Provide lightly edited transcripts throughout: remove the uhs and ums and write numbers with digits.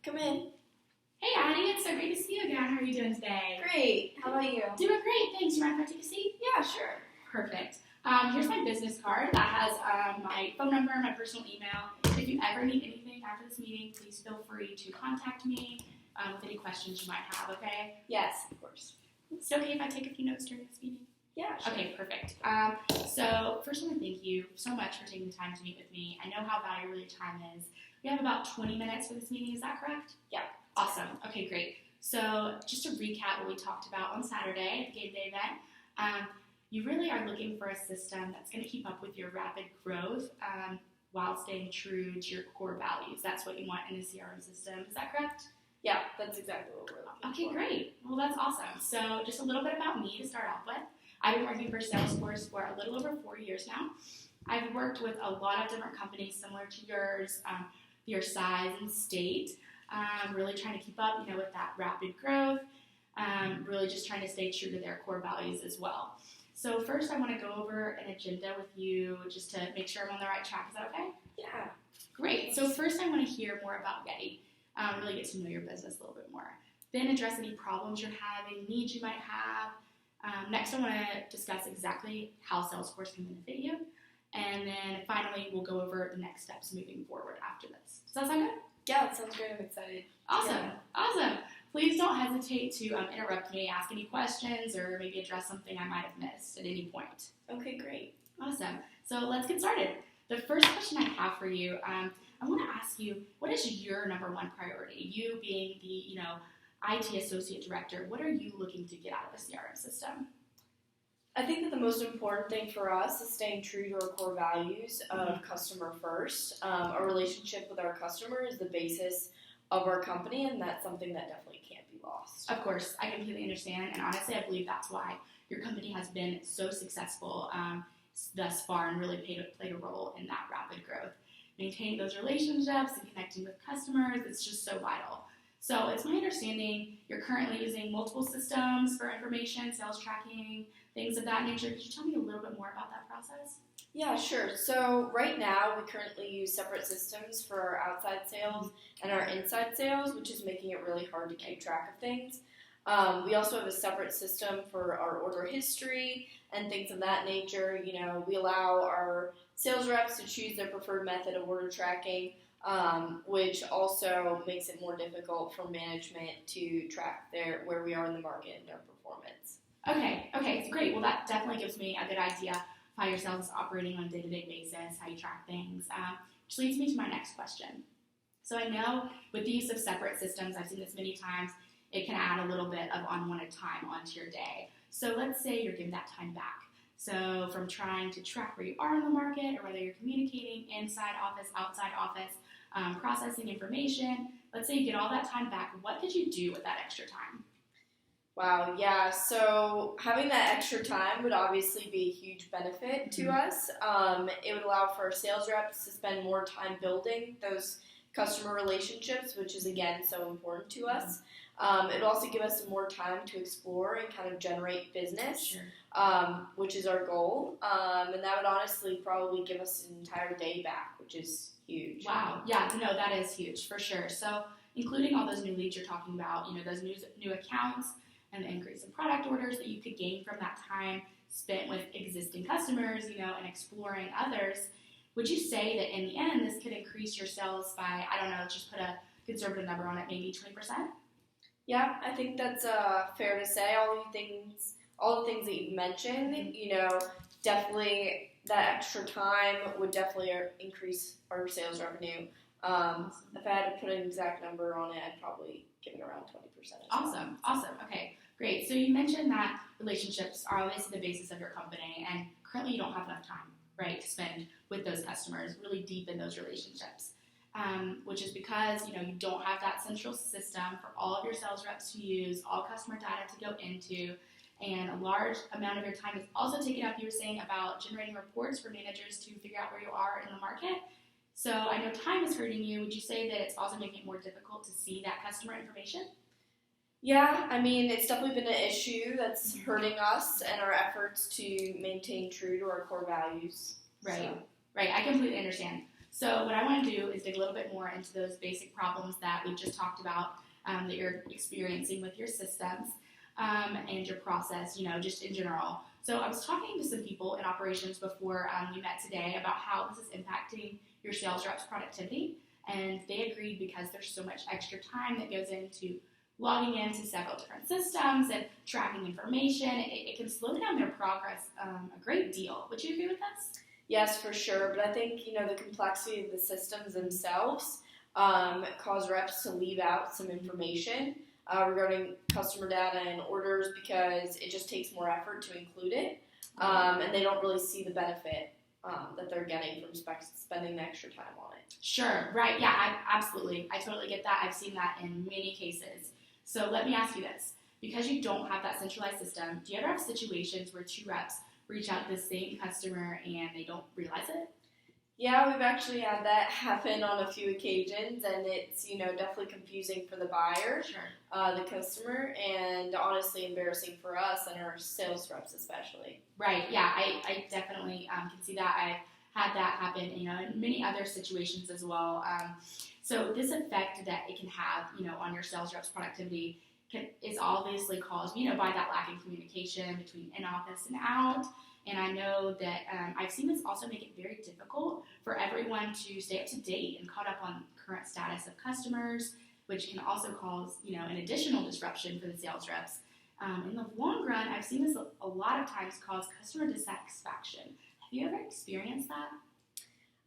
Come in. Hey, Addie, it's so great to see you again. How are you doing today? Great. How about you? Doing great, thanks. You mind if I take a seat? Yeah, sure. Perfect. Here's my business card that has my phone number, my personal email. If you ever need anything after this meeting, please feel free to contact me with any questions you might have, okay? Yes, of course. Is it okay if I take a few notes during this meeting? Yeah, sure. Okay, perfect. So first I want to thank you so much for taking the time to meet with me. I know how valuable your time is. We have about 20 minutes for this meeting, is that correct? Yeah. Awesome. Okay, great. So just to recap what we talked about on Saturday at the Game Day event, you really are looking for a system that's going to keep up with your rapid growth while staying true to your core values. That's what you want in a CRM system. Is that correct? Yeah, that's exactly what we're looking for. Okay, great. Well, that's awesome. So just a little bit about me to start off with. I've been working for Salesforce for a little over 4 years now. I've worked with a lot of different companies similar to yours, your size and state, really trying to keep up, with that rapid growth, really just trying to stay true to their core values as well. So first I want to go over an agenda with you just to make sure I'm on the right track. Is that okay? Yeah. Great. So first I want to hear more about Getty, really get to know your business a little bit more. Then address any problems you're having, needs you might have. Next I want to discuss exactly how Salesforce can benefit you. And then finally we'll go over the next steps moving forward after this. Does that sound good? Yeah, that sounds great. I'm excited. Awesome. Yeah. Awesome. Please don't hesitate to interrupt me, ask any questions, or maybe address something I might have missed at any point. Okay, great. Awesome. So let's get started. The first question I have for you, I want to ask you, what is your number one priority? You being the, IT Associate Director, what are you looking to get out of a CRM system? I think that the most important thing for us is staying true to our core values of customer first. Our relationship with our customer is the basis of our company, and that's something that definitely can't be lost. Of course, I completely understand, and honestly, I believe that's why your company has been so successful thus far and really played a role in that rapid growth. Maintaining those relationships and connecting with customers, it's just so vital. So it's my understanding you're currently using multiple systems for information, sales tracking, things of that nature. Could you tell me a little bit more about that process? Yeah, sure. So right now we currently use separate systems for our outside sales and our inside sales, which is making it really hard to keep track of things. We also have a separate system for our order history and things of that nature. We allow our sales reps to choose their preferred method of order tracking, which also makes it more difficult for management to track where we are in the market and their performance. Okay, great. Well, that definitely gives me a good idea of how your sales is operating on a day-to-day basis, how you track things, which leads me to my next question. So I know with the use of separate systems, I've seen this many times, it can add a little bit of unwanted time onto your day. So let's say you're giving that time back. So from trying to track where you are in the market or whether you're communicating inside office, outside office, processing information, let's say you get all that time back, what could you do with that extra time? Wow, yeah, so having that extra time would obviously be a huge benefit to us. It would allow for our sales reps to spend more time building those customer relationships, which is, again, so important to us. It would also give us some more time to explore and kind of generate business, which is our goal. And that would honestly probably give us an entire day back, which is huge. Wow, yeah, no, that is huge, for sure. So including all those new leads you're talking about, those new accounts, and the increase in product orders that you could gain from that time spent with existing customers, and exploring others, would you say that in the end this could increase your sales by, I don't know, just put a conservative number on it, maybe 20%? Yeah, I think that's fair to say. All the things that you've mentioned, definitely that extra time would definitely increase our sales revenue. If I had to put an exact number on it, I'd probably give it around 20%. Awesome. Okay, great. So you mentioned that relationships are obviously the basis of your company, and currently you don't have enough time, right, to spend with those customers, really deep in those relationships, which is because, you don't have that central system for all of your sales reps to use, all customer data to go into, and a large amount of your time is also taken up, you were saying, about generating reports for managers to figure out where you are in the market. So I know time is hurting you. Would you say that it's also making it more difficult to see that customer information? Yeah, I mean, it's definitely been an issue that's hurting us and our efforts to maintain true to our core values. Right, I completely understand. So what I want to do is dig a little bit more into those basic problems that we just talked about that you're experiencing with your systems and your process, just in general. So I was talking to some people in operations before we met today about how this is impacting your sales reps' productivity, and they agreed because there's so much extra time that goes into logging into several different systems and tracking information. It can slow down their progress a great deal. Would you agree with this? Yes, for sure. But I think, the complexity of the systems themselves cause reps to leave out some information regarding customer data and orders because it just takes more effort to include it. And they don't really see the benefit that they're getting from spending the extra time on it. Sure, right. Yeah, absolutely. I totally get that. I've seen that in many cases. So let me ask you this. Because you don't have that centralized system, do you ever have situations where two reps reach out to the same customer and they don't realize it? Yeah, we've actually had that happen on a few occasions, and it's, definitely confusing for the buyer, Sure. The customer, and honestly embarrassing for us and our sales reps especially. Right, yeah, I definitely can see that. I've had that happen, in many other situations as well. So this effect that it can have, on your sales reps' productivity is obviously caused, by that lack in communication between in-office and out. And I know that I've seen this also make it very difficult for everyone to stay up to date and caught up on current status of customers, which can also cause, an additional disruption for the sales reps. In the long run, I've seen this a lot of times cause customer dissatisfaction. Have you ever experienced that?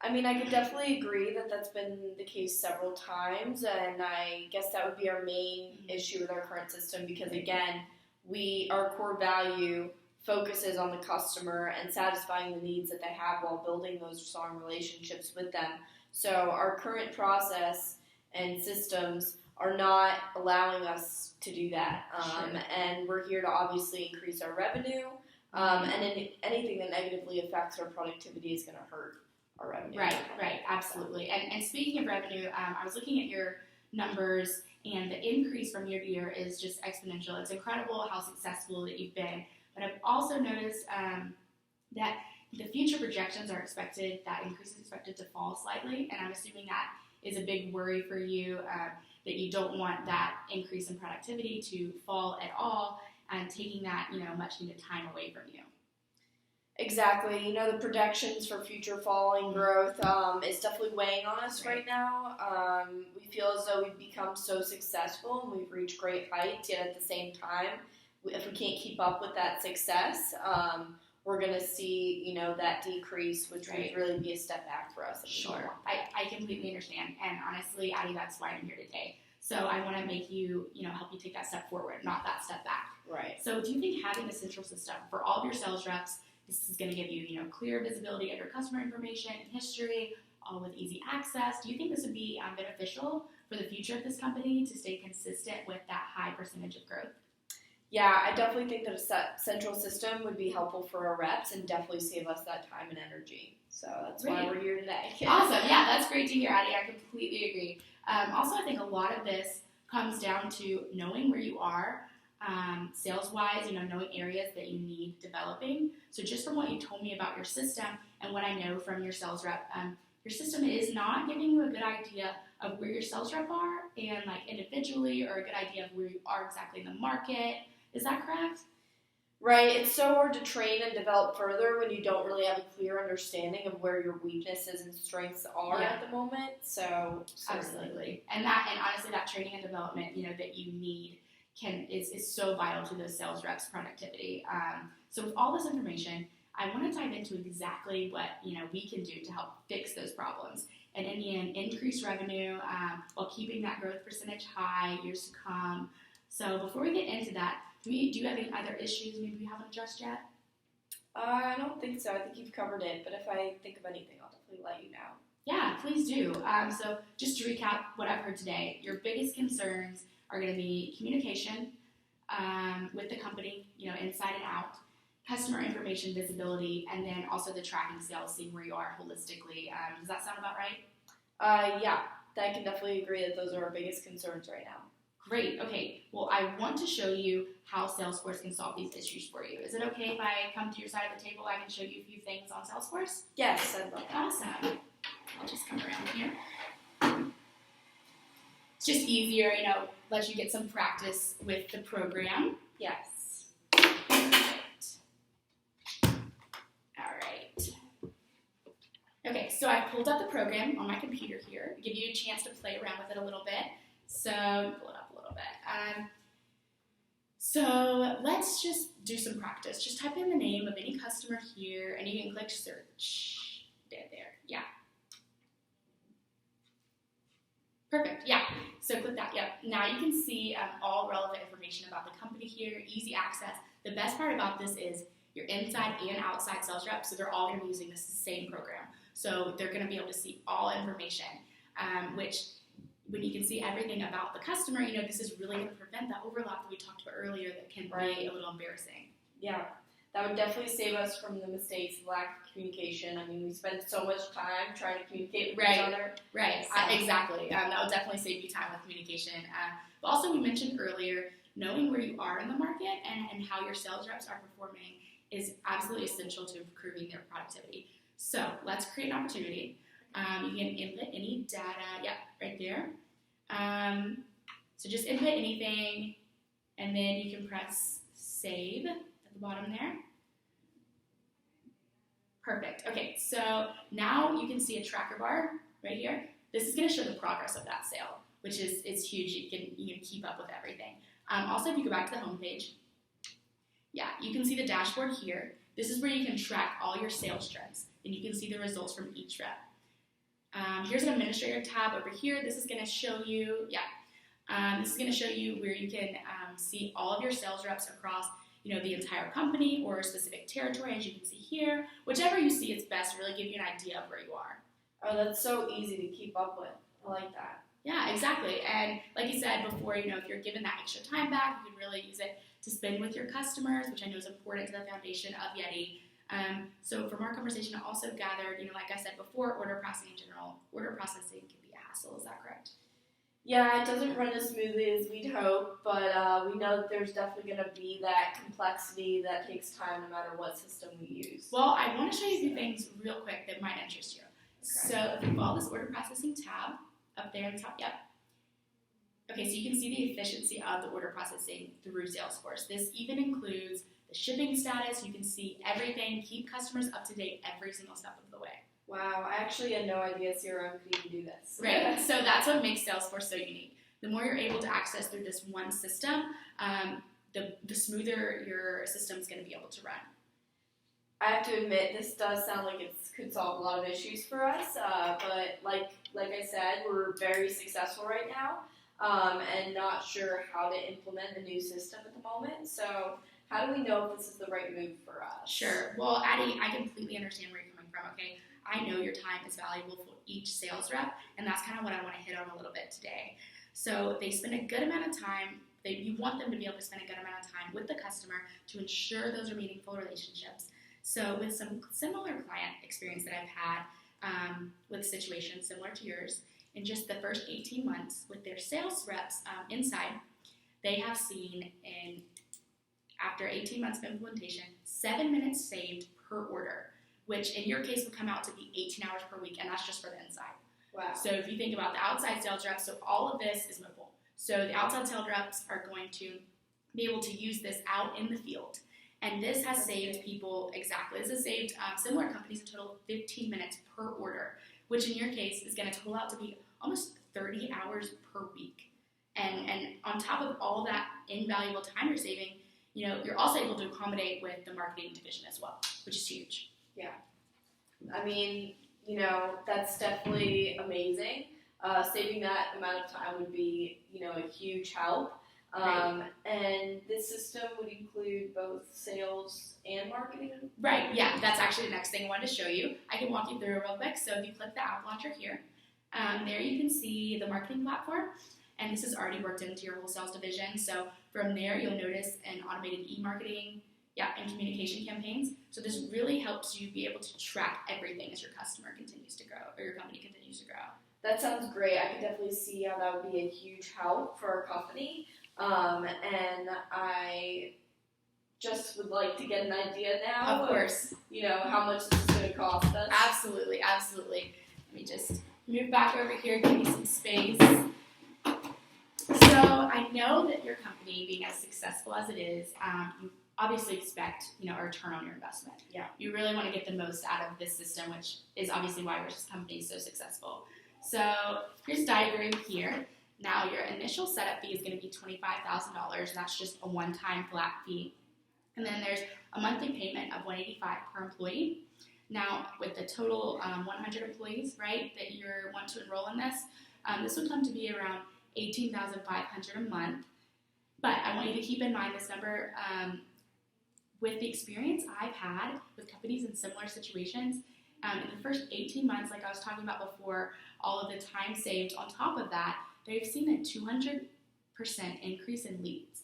I mean, I could definitely agree that that's been the case several times, and I guess that would be our main issue with our current system because, again, our core value focuses on the customer and satisfying the needs that they have while building those strong relationships with them. So our current process and systems are not allowing us to do that. Sure. And we're here to obviously increase our revenue, and anything that negatively affects our productivity is going to hurt our revenue. Right, absolutely. And speaking of revenue, I was looking at your numbers, and the increase from year to year is just exponential. It's incredible how successful that you've been. But I've also noticed that the future projections are expected, that increase is expected to fall slightly, and I'm assuming that is a big worry for you, that you don't want that increase in productivity to fall at all, and taking that, much needed time away from you. Exactly. The projections for future falling growth is definitely weighing on us right now. We feel as though we've become so successful and we've reached great heights, yet at the same time, if we can't keep up with that success, we're going to see, that decrease, which would really be a step back for us. Sure. I completely understand. And honestly, Addie, that's why I'm here today. So I want to make you, help you take that step forward, not that step back. Right. So do you think having a central system for all of your sales reps, this is going to give you, clear visibility of your customer information and history, all with easy access? Do you think this would be beneficial for the future of this company to stay consistent with that high percentage of growth? Yeah, I definitely think that a central system would be helpful for our reps and definitely save us that time and energy. So that's why we're here today. Awesome. Yeah, that's great to hear, Addie. I completely agree. Also, I think a lot of this comes down to knowing where you are sales-wise, knowing areas that you need developing. So just from what you told me about your system and what I know from your sales rep, your system is not giving you a good idea of where your sales rep are and individually, or a good idea of where you are exactly in the market. Is that correct? Right. It's so hard to train and develop further when you don't really have a clear understanding of where your weaknesses and strengths are at the moment. So absolutely. And honestly, that training and development, that you need is so vital to those sales reps' productivity. So with all this information, I want to dive into exactly what we can do to help fix those problems, and in the end, increase revenue while keeping that growth percentage high years to come. So before we get into that, do you have any other issues maybe we haven't addressed yet? I don't think so. I think you've covered it, but if I think of anything, I'll definitely let you know. Yeah, please do. So just to recap what I've heard today, your biggest concerns are going to be communication with the company, inside and out, customer information visibility, and then also the tracking sales, seeing where you are holistically. Does that sound about right? Yeah, I can definitely agree that those are our biggest concerns right now. Great. Okay. Well, I want to show you how Salesforce can solve these issues for you. Is it okay if I come to your side of the table? I can show you a few things on Salesforce? Yes, I'd love that. Awesome. I'll just come around here. It's just easier, let you get some practice with the program. Yes. All right. Okay, so I pulled up the program on my computer here to give you a chance to play around with it a little bit. So pull it up a little bit. So let's just do some practice. Just type in the name of any customer here, and you can click search. There. Yeah. Perfect. Yeah. So click that. Yep. Now you can see all relevant information about the company here. Easy access. The best part about this is your inside and outside sales reps, so they're all going to be using this same program. So they're going to be able to see all information, which when you can see everything about the customer, this is really going to prevent that overlap that we talked about earlier that can be a little embarrassing. Yeah, that would definitely save us from the mistakes, lack of communication. I mean, we spend so much time trying to communicate with each other. Right, exactly. That will definitely save you time with communication. But also, we mentioned earlier, knowing where you are in the market and how your sales reps are performing is absolutely essential to improving their productivity. So let's create an opportunity. You can input any data, right there. So just input anything, and then you can press save at the bottom there. Perfect. Okay, so now you can see a tracker bar right here. This is going to show the progress of that sale, which is huge. You can keep up with everything. Also, if you go back to the home page, you can see the dashboard here. This is where you can track all your sales trends, and you can see the results from each rep. Here's an administrator tab over here. This is going to show you, where you can see all of your sales reps across, the entire company or a specific territory, as you can see here. Whichever you see is best to really give you an idea of where you are. Oh, that's so easy to keep up with. I like that. Yeah, exactly. And like you said before, if you're given that extra time back, you can really use it to spend with your customers, which I know is important to the foundation of Yeti. So from our conversation, I also gathered, like I said before, order processing in general, order processing can be a hassle. Is that correct? Yeah, it doesn't run as smoothly as we'd hope, but we know that there's definitely going to be that complexity that takes time no matter what system we use. Well, I want to show you a few things real quick that might interest you. Okay. So if you follow this order processing tab up there on the top, Okay, so you can see the efficiency of the order processing through Salesforce. This even includes the shipping status. You can see everything, keep customers up to date every single step of the way. Wow, I actually had no idea CRM could even do this. Right, so that's what makes Salesforce so unique. The more you're able to access through this one system, the smoother your system's going to be able to run. I have to admit, this does sound like it could solve a lot of issues for us, but like I said, we're very successful right now. And not sure how to implement a new system at the moment. So how do we know if this is the right move for us? Sure. Well, Addie, I completely understand where you're coming from, okay? I know your time is valuable for each sales rep, and that's kind of what I want to hit on a little bit today. So they spend a good amount of time, you want them to be able to spend a good amount of time with the customer to ensure those are meaningful relationships. So with some similar client experience that I've had with situations similar to yours, in just the first 18 months with their sales reps inside, they have seen after 18 months of implementation, 7 minutes saved per order, which in your case would come out to be 18 hours per week, and that's just for the inside. Wow. So if you think about the outside sales reps, so all of this is mobile. So the outside sales reps are going to be able to use this out in the field. And this has saved people, this has saved similar companies a total of 15 minutes per order, which in your case is going to total out to be almost 30 hours per week. And on top of all that invaluable time you're saving, you're also able to accommodate with the marketing division as well, which is huge. Yeah. I mean, that's definitely amazing. Saving that amount of time would be, a huge help. Right. And this system would include both sales and marketing? Right, yeah, that's actually the next thing I wanted to show you. I can walk you through it real quick. So if you click the app launcher here, there you can see the marketing platform, and this is already worked into your whole sales division. So from there, you'll notice an automated e-marketing, and communication campaigns. So this really helps you be able to track everything as your customer continues to grow, or your company continues to grow. That sounds great. I can definitely see how that would be a huge help for our company. And I just would like to get an idea now. Of course. How much this is going to cost us. Absolutely. Let me just move back over here, give you some space. So I know that your company, being as successful as it is, you obviously expect, a return on your investment. Yeah. You really want to get the most out of this system, which is obviously why your company is so successful. So here's a diagram here. Now your initial setup fee is going to be $25,000, and that's just a one-time flat fee. And then there's a monthly payment of $185 per employee. Now with the total 100 employees, right, that you want to enroll in this would come to be around $18,500 a month. But I want you to keep in mind this number. With the experience I've had with companies in similar situations, in the first 18 months, like I was talking about before, all of the time saved on top of that, they've seen a 200% increase in leads.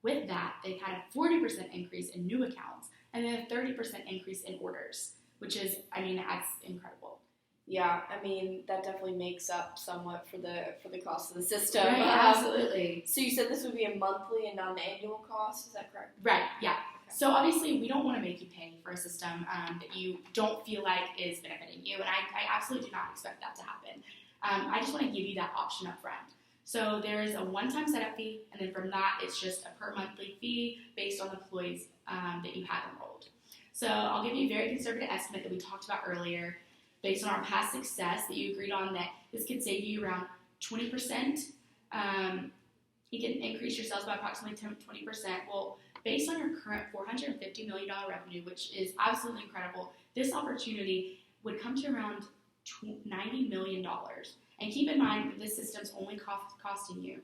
With that, they've had a 40% increase in new accounts, and then a 30% increase in orders, which is, that's incredible. Yeah, that definitely makes up somewhat for the cost of the system. Right, absolutely. So you said this would be a monthly and not an annual cost, is that correct? Right, yeah. So obviously we don't want to make you pay for a system that you don't feel like is benefiting you, and I absolutely do not expect that to happen. I just want to give you that option up front. So there's a one-time setup fee, and then from that it's just a per monthly fee based on the employees that you have enrolled. So I'll give you a very conservative estimate that we talked about earlier based on our past success that you agreed on that this could save you around 20%. You can increase your sales by approximately 20%. Well, based on your current $450 million revenue, which is absolutely incredible, this opportunity would come to around $90 million. And keep in mind that this system's only costing you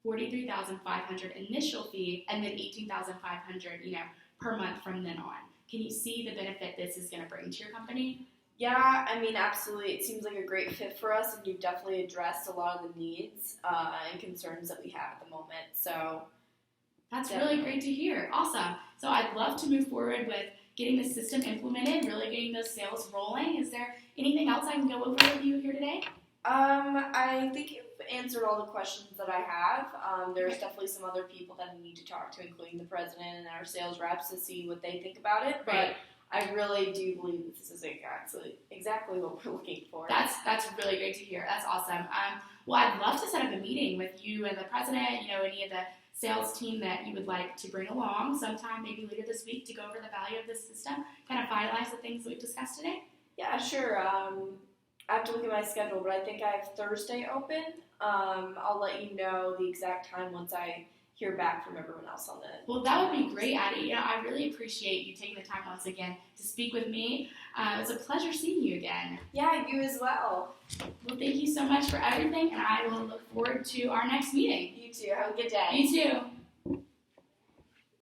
$43,500 initial fee and then $18,500, per month from then on. Can you see the benefit this is going to bring to your company? Yeah, absolutely. It seems like a great fit for us, and you've definitely addressed a lot of the needs and concerns that we have at the moment. So that's definitely really great to hear. Awesome. So I'd love to move forward with getting the system implemented, really getting those sales rolling. Is there anything else I can go over with you here today? I think you've answered all the questions that I have. There's definitely some other people that I need to talk to, including the president and our sales reps, to see what they think about it. Right. But I really do believe that this is exactly what we're looking for. That's really great to hear. That's awesome. Well, I'd love to set up a meeting with you and the president, any of the sales team that you would like to bring along sometime maybe later this week to go over the value of this system, kind of finalize the things that we've discussed today. Yeah, sure. I have to look at my schedule, but I think I have Thursday open. I'll let you know the exact time once I hear back from everyone else on it. Well, that would be great, Addie. I really appreciate you taking the time once again to speak with me. It's a pleasure seeing you again. Yeah, you as well. Well, thank you so much for everything, and I will look forward to our next meeting. You too. Have a good day. You too.